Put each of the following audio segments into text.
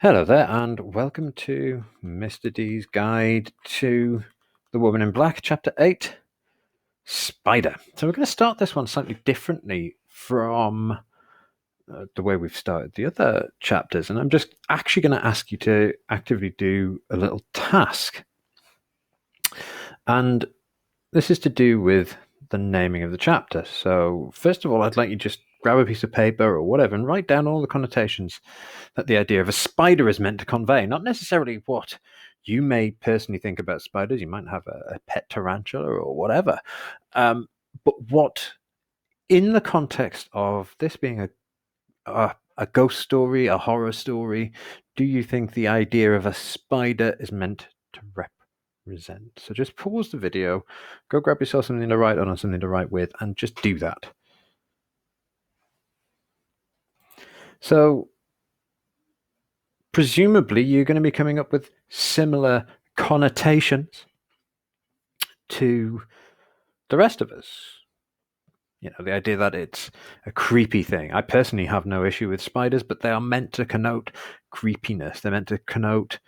Hello there, and welcome to Mr. D's Guide to The Woman in Black, Chapter 8, Spider. So we're going to start this one slightly differently from the way we've started the other chapters, and I'm just actually going to ask you to actively do a little task. And this is to do with the naming of the chapter. So first of all, I'd like you to just grab a piece of paper or whatever and write down all the connotations that the idea of a spider is meant to convey. Not necessarily what you may personally think about spiders. You might have a pet tarantula or whatever. But what, in the context of this being a ghost story, a horror story, do you think the idea of a spider is meant to represent? So just pause the video, go grab yourself something to write on or something to write with, and just do that. So presumably you're going to be coming up with similar connotations to the rest of us. You know, the idea that it's a creepy thing. I personally have no issue with spiders, but they are meant to connote creepiness. They're meant to connote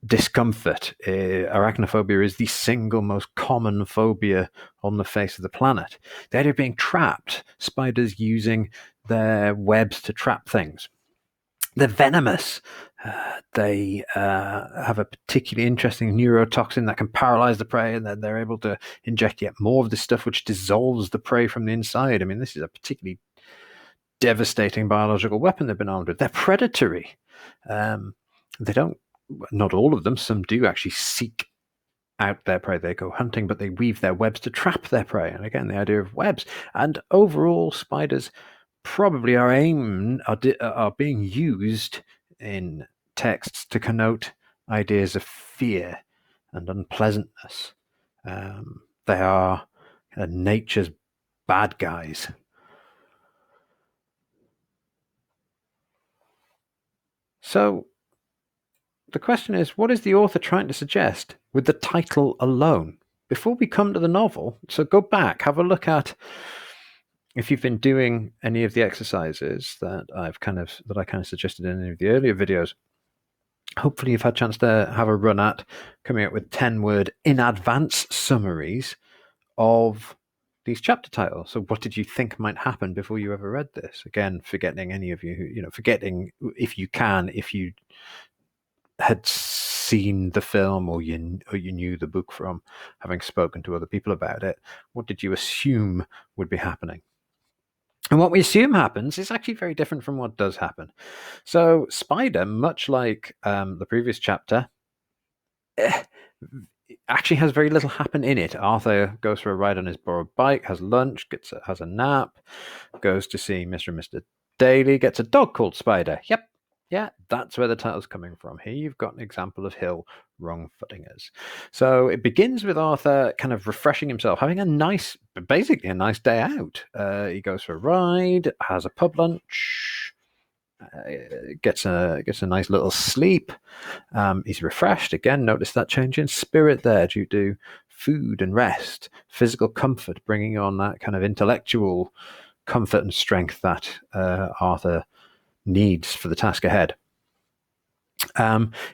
discomfort. Arachnophobia is the single most common phobia on the face of the planet. The idea of being trapped, spiders using their webs to trap things. They're venomous. They have a particularly interesting neurotoxin that can paralyze the prey, and then they're able to inject yet more of this stuff which dissolves the prey from the inside. I mean, this is a particularly devastating biological weapon they've been armed with. They're predatory. They don't, not all of them, some do actually seek out their prey. They go hunting, but they weave their webs to trap their prey. And again, the idea of webs. And overall, spiders probably are being used in texts to connote ideas of fear and unpleasantness. They are nature's bad guys. So the question is, what is the author trying to suggest with the title alone? Before we come to the novel, so go back, have a look at, if you've been doing any of the exercises that I kind of suggested in any of the earlier videos, hopefully you've had a chance to have a run at coming up with 10-word in advance summaries of these chapter titles. So what did you think might happen before you ever read this? Again, forgetting any of you, forgetting if you had seen the film or you knew the book from having spoken to other people about it. What did you assume would be happening? And what we assume happens is actually very different from what does happen. So Spider, much like the previous chapter, actually has very little happen in it. Arthur goes for a ride on his borrowed bike, has lunch, has a nap, goes to see Mr. and Mr. Daly, gets a dog called Spider. Yep. Yeah, that's where the title's coming from. Here you've got an example of Hill wrong-footing us. So it begins with Arthur kind of refreshing himself, having basically a nice day out. He goes for a ride, has a pub lunch, gets a nice little sleep. He's refreshed. Again, notice that change in spirit there due to food and rest, physical comfort, bringing on that kind of intellectual comfort and strength that Arthur needs for the task ahead.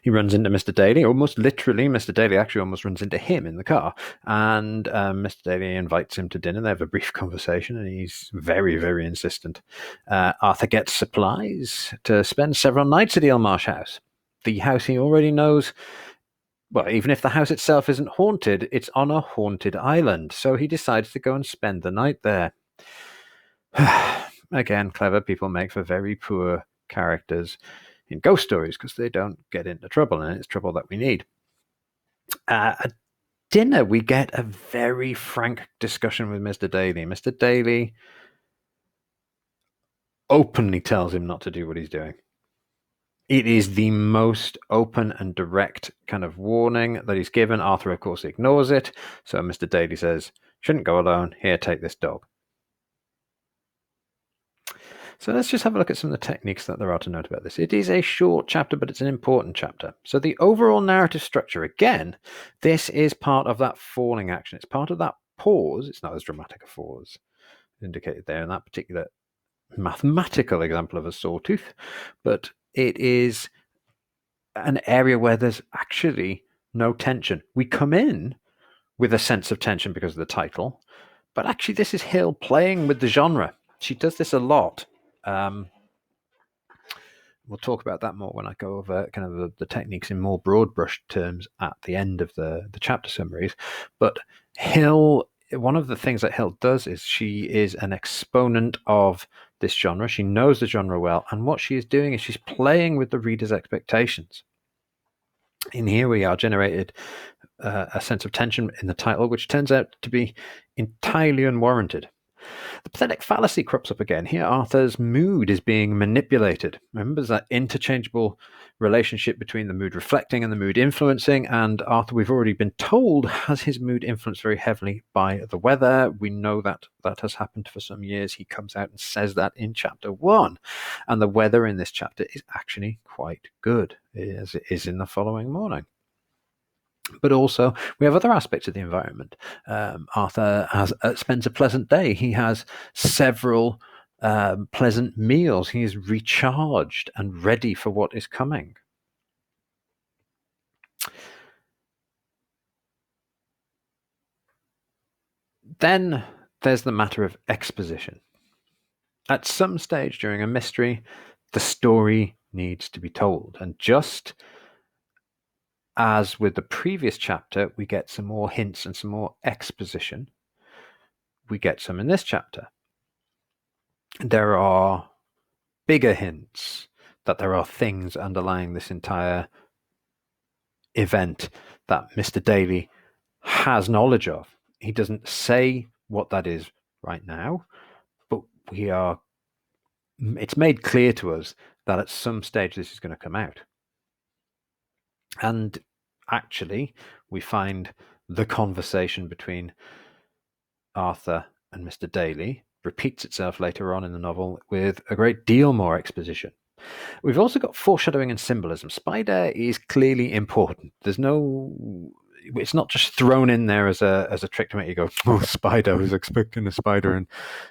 He runs into Mr. Daly, almost literally. Mr. Daly actually almost runs into him in the car, and Mr. Daly invites him to dinner. They have a brief conversation, and he's very, very insistent. Arthur gets supplies to spend several nights at Eelmarsh House, the house he already knows. Well, even if the house itself isn't haunted, it's on a haunted island, so he decides to go and spend the night there. Again, clever people make for very poor characters in ghost stories because they don't get into trouble, and it's trouble that we need. At dinner, we get a very frank discussion with Mr. Daly. Mr. Daly openly tells him not to do what he's doing. It is the most open and direct kind of warning that he's given. Arthur, of course, ignores it. So Mr. Daly says, "Shouldn't go alone. Here, take this dog." So let's just have a look at some of the techniques that there are to note about this. It is a short chapter, but it's an important chapter. So the overall narrative structure, again, this is part of that falling action. It's part of that pause. It's not as dramatic a pause indicated there in that particular mathematical example of a sawtooth, but it is an area where there's actually no tension. We come in with a sense of tension because of the title, but actually this is Hill playing with the genre. She does this a lot. We'll talk about that more when I go over kind of the techniques in more broad brush terms at the end of the chapter summaries. But Hill, one of the things that Hill does is she is an exponent of this genre. She knows the genre well, and what she is doing is she's playing with the reader's expectations. In here we are generated a sense of tension in the title, which turns out to be entirely unwarranted. The pathetic fallacy crops up again. Here, Arthur's mood is being manipulated. Remember that interchangeable relationship between the mood reflecting and the mood influencing, and Arthur, we've already been told, has his mood influenced very heavily by the weather. We know that that has happened for some years. He comes out and says that in chapter 1, and the weather in this chapter is actually quite good, as it is in the following morning. But also, we have other aspects of the environment. Arthur spends a pleasant day. He has several pleasant meals. He is recharged and ready for what is coming. Then there's the matter of exposition. At some stage during a mystery, the story needs to be told. And just as with the previous chapter, we get some more hints and some more exposition. We get some in this chapter. There are bigger hints that there are things underlying this entire event that Mr. Daly has knowledge of. He doesn't say what that is right now, but it's made clear to us that at some stage this is going to come out. And actually, we find the conversation between Arthur and Mr. Daly repeats itself later on in the novel with a great deal more exposition. We've also got foreshadowing and symbolism. Spider is clearly important. It's not just thrown in there as a trick to make you go, oh, spider, I was expecting a spider, and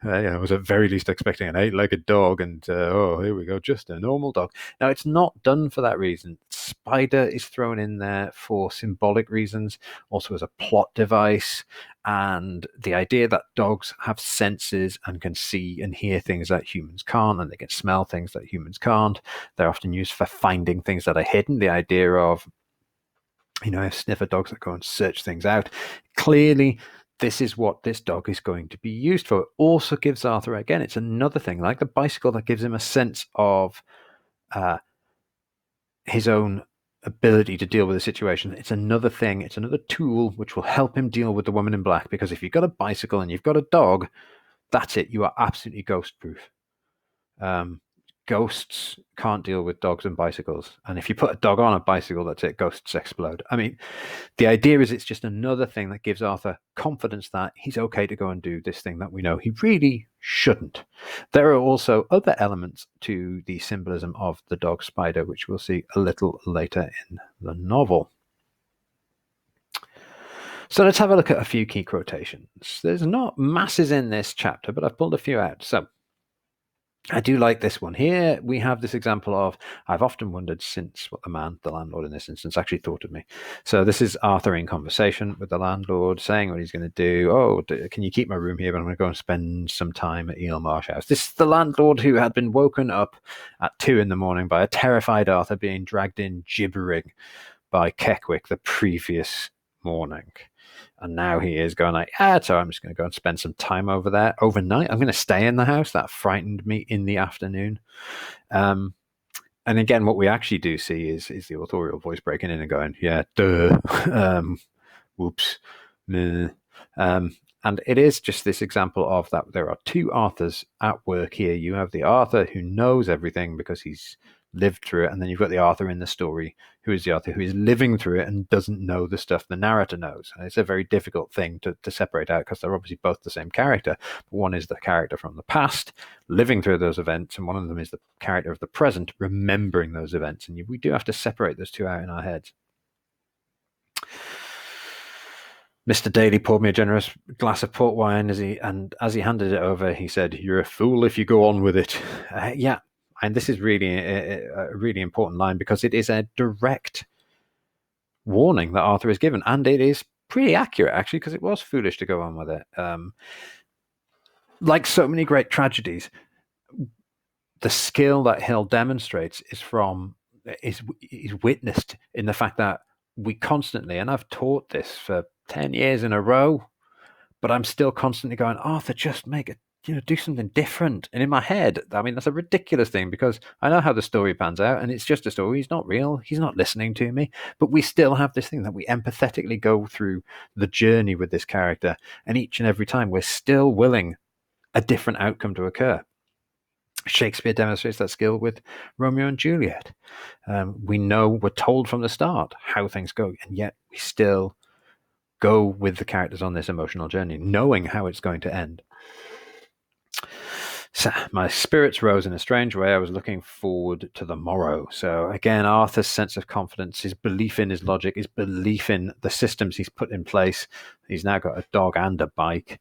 I was at very least expecting an 8-legged dog, and here we go, just a normal dog. Now, it's not done for that reason. Spider is thrown in there for symbolic reasons, also as a plot device, and the idea that dogs have senses and can see and hear things that humans can't, and they can smell things that humans can't. They're often used for finding things that are hidden. The idea of sniffer dogs that go and search things out. Clearly, this is what this dog is going to be used for. It also gives Arthur, again, it's another thing, like the bicycle, that gives him a sense of his own ability to deal with the situation. It's another thing, it's another tool which will help him deal with the woman in black, because if you've got a bicycle and you've got a dog, that's it. You are absolutely ghost-proof. Ghosts can't deal with dogs and bicycles. And if you put a dog on a bicycle, that's it. Ghosts explode. I mean, the idea is it's just another thing that gives Arthur confidence that he's okay to go and do this thing that we know he really shouldn't. There are also other elements to the symbolism of the dog spider, which we'll see a little later in the novel. So let's have a look at a few key quotations. There's not masses in this chapter, but I've pulled a few out. So I do like this one. Here we have this example of, I've often wondered since what the landlord in this instance, actually thought of me. So this is Arthur in conversation with the landlord, saying what he's going to do. Oh, can you keep my room here? But I'm going to go and spend some time at Eel Marsh House. This is the landlord who had been woken up at 2 a.m. by a terrified Arthur being dragged in gibbering by Keckwick the previous morning. And now he is going like, so I'm just going to go and spend some time over there overnight. I'm going to stay in the house. That frightened me in the afternoon. And again, what we actually do see is the authorial voice breaking in and going, yeah, duh, whoops. Meh. And it is just this example of that there are two Arthurs at work here. You have the Arthur who knows everything because he's lived through it, and then you've got the Arthur in the story who is the Arthur who is living through it and doesn't know the stuff the narrator knows. And it's a very difficult thing to separate out, because they're obviously both the same character, but one is the character from the past living through those events, and one of them is the character of the present remembering those events, and we do have to separate those two out in our heads. Mr. Daly poured me a generous glass of port wine as he handed it over. He said, "You're a fool if you go on with it." Yeah, And this is really a really important line because it is a direct warning that Arthur is given, and it is pretty accurate actually, because it was foolish to go on with it. Like so many great tragedies, the skill that Hill demonstrates is witnessed in the fact that we constantly, and I've taught this for 10 years in a row, but I'm still constantly going, Arthur, just make it, do something different. And in my head, I mean, that's a ridiculous thing because I know how the story pans out and it's just a story. He's not real. He's not listening to me. But we still have this thing that we empathetically go through the journey with this character. And each and every time we're still willing a different outcome to occur. Shakespeare demonstrates that skill with Romeo and Juliet. We're told from the start how things go, and yet we still go with the characters on this emotional journey, knowing how it's going to end. So my spirits rose in a strange way. I was looking forward to the morrow. So again, Arthur's sense of confidence, his belief in his logic, his belief in the systems he's put in place. He's now got a dog and a bike.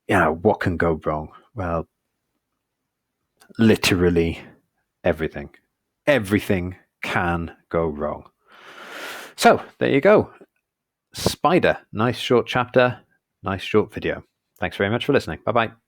What can go wrong? Well, literally everything. Everything can go wrong. So there you go. Spider, nice short chapter, nice short video. Thanks very much for listening. Bye-bye.